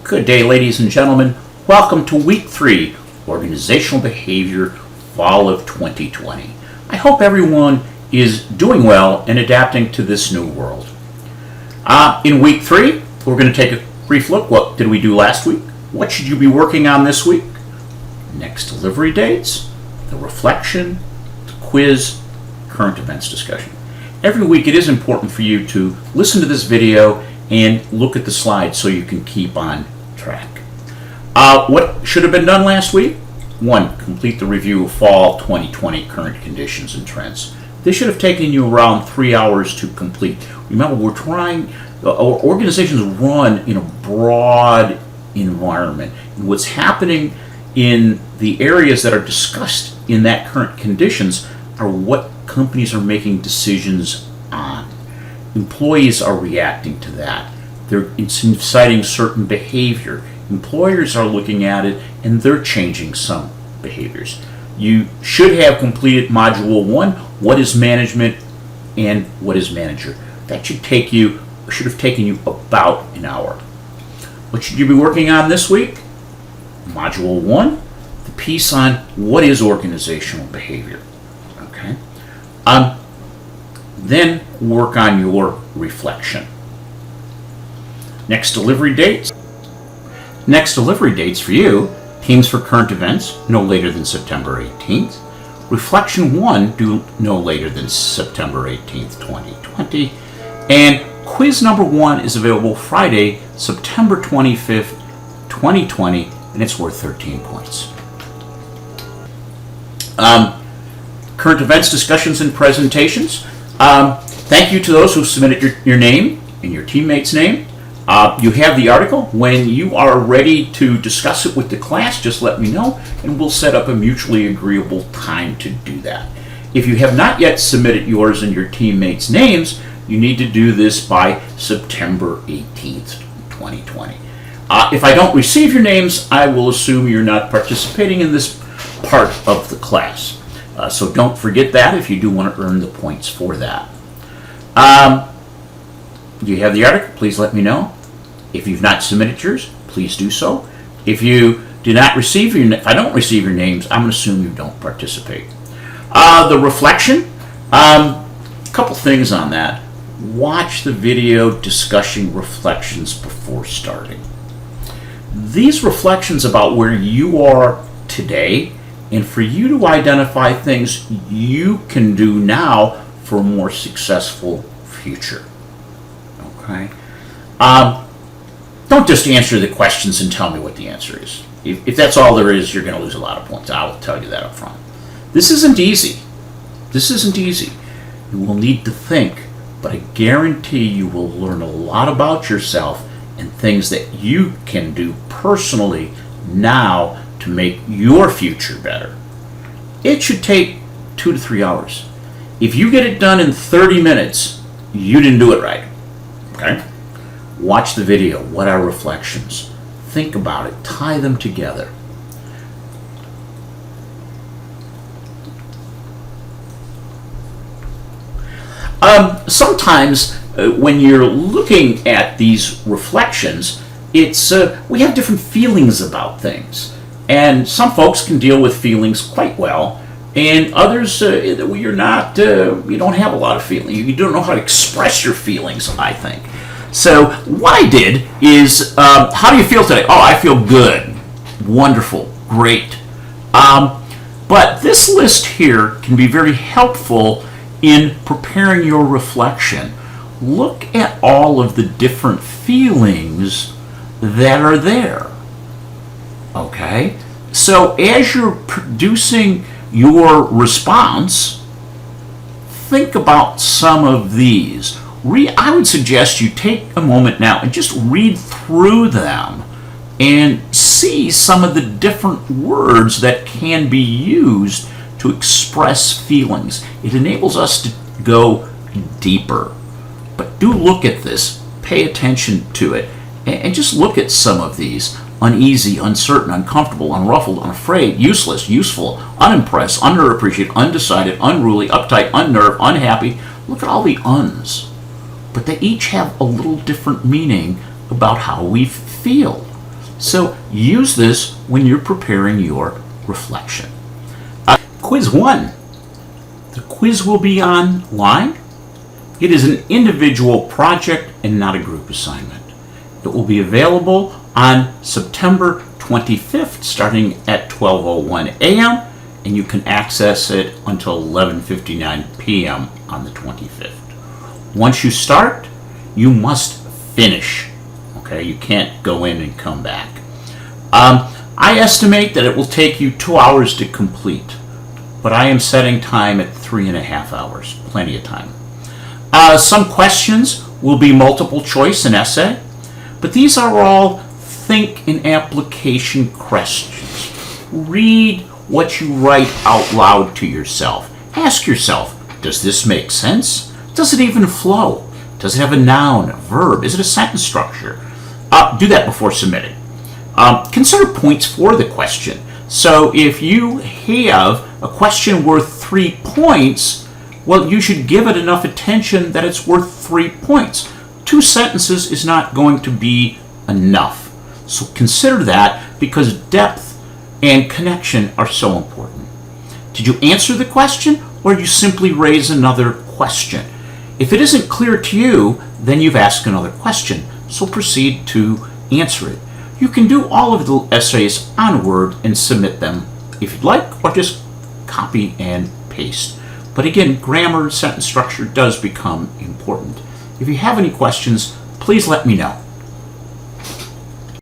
Good day, ladies and gentlemen. Welcome to Week 3, Organizational Behavior, Fall of 2020. I hope everyone is doing well and adapting to this new world. In Week 3, we're going to take a brief look. What did we do last week? What should you be working on this week? Next delivery dates, the reflection, the quiz, current events discussion. Every week it is important for you to listen to this video and look at the slides so you can keep on track. What should have been done last week? 1. Complete the review of fall 2020 current conditions and trends. This should have taken you around 3 hours to complete. Remember, our organizations run in a broad environment. And what's happening in the areas that are discussed in that current conditions are what companies are making decisions on. Employees are reacting to that. It's inciting certain behavior. Employers are looking at it and they're changing some behaviors. You should have completed Module 1, what is management and what is manager. That should have taken you about an hour. What should you be working on this week? Module 1, the piece on what is organizational behavior. Okay. Then work on your reflection. Next delivery dates. Next delivery dates for you, teams for current events, no later than September 18th. Reflection 1, due no later than September 18th, 2020. And quiz number 1 is available Friday, September 25th, 2020, and it's worth 13 points. Current events, discussions, and presentations. Thank you to those who submitted your name and your teammate's name. You have the article. When you are ready to discuss it with the class, just let me know, and we'll set up a mutually agreeable time to do that. If you have not yet submitted yours and your teammates' names, you need to do this by September 18th, 2020. If I don't receive your names, I will assume you're not participating in this part of the class. So don't forget that if you do want to earn the points for that. You have the article, please let me know. If you've not submitted yours, please do so. If you do not receive if I don't receive your names, I'm going to assume you don't participate. The reflection, a couple things on that. Watch the video discussing reflections before starting. These reflections about where you are today and for you to identify things you can do now for a more successful future. Okay? Don't just answer the questions and tell me what the answer is. If that's all there is, you're going to lose a lot of points. I will tell you that up front. This isn't easy. This isn't easy. You will need to think, but I guarantee you will learn a lot about yourself and things that you can do personally now to make your future better. It should take 2 to 3 hours. If you get it done in 30 minutes, you didn't do it right. Okay? Watch the video. What are reflections? Think about it. Tie them together. Sometimes when you're looking at these reflections, we have different feelings about things. And some folks can deal with feelings quite well, and others, you don't have a lot of feeling. You don't know how to express your feelings, I think. So what I did is, how do you feel today? Oh, I feel good. Wonderful. Great. But this list here can be very helpful in preparing your reflection. Look at all of the different feelings that are there. Okay? So as you're producing your response, think about some of these. I would suggest you take a moment now and just read through them and see some of the different words that can be used to express feelings. It enables us to go deeper. But do look at this, pay attention to it, and just look at some of these. Uneasy, uncertain, uncomfortable, unruffled, unafraid, useless, useful, unimpressed, underappreciated, undecided, unruly, uptight, unnerved, unhappy. Look at all the uns. But they each have a little different meaning about how we feel. So use this when you're preparing your reflection. Quiz 1. The quiz will be online. It is an individual project and not a group assignment. It will be available on September 25th starting at 12:01 a.m. and you can access it until 11:59 p.m. on the 25th. Once you start, you must finish. Okay, you can't go in and come back. I estimate that it will take you 2 hours to complete, but I am setting time at 3.5 hours, plenty of time. Some questions will be multiple choice and essay, but these are all think and application questions. Read what you write out loud to yourself. Ask yourself, does this make sense? Does it even flow? Does it have a noun, a verb? Is it a sentence structure? Do that before submitting. Consider points for the question. So if you have a question worth 3 points, well, you should give it enough attention that it's worth 3 points. 2 sentences is not going to be enough. So consider that, because depth and connection are so important. Did you answer the question, or you simply raise another question? If it isn't clear to you, then you've asked another question, so proceed to answer it. You can do all of the essays on Word and submit them if you'd like, or just copy and paste. But again, grammar and sentence structure does become important. If you have any questions, please let me know.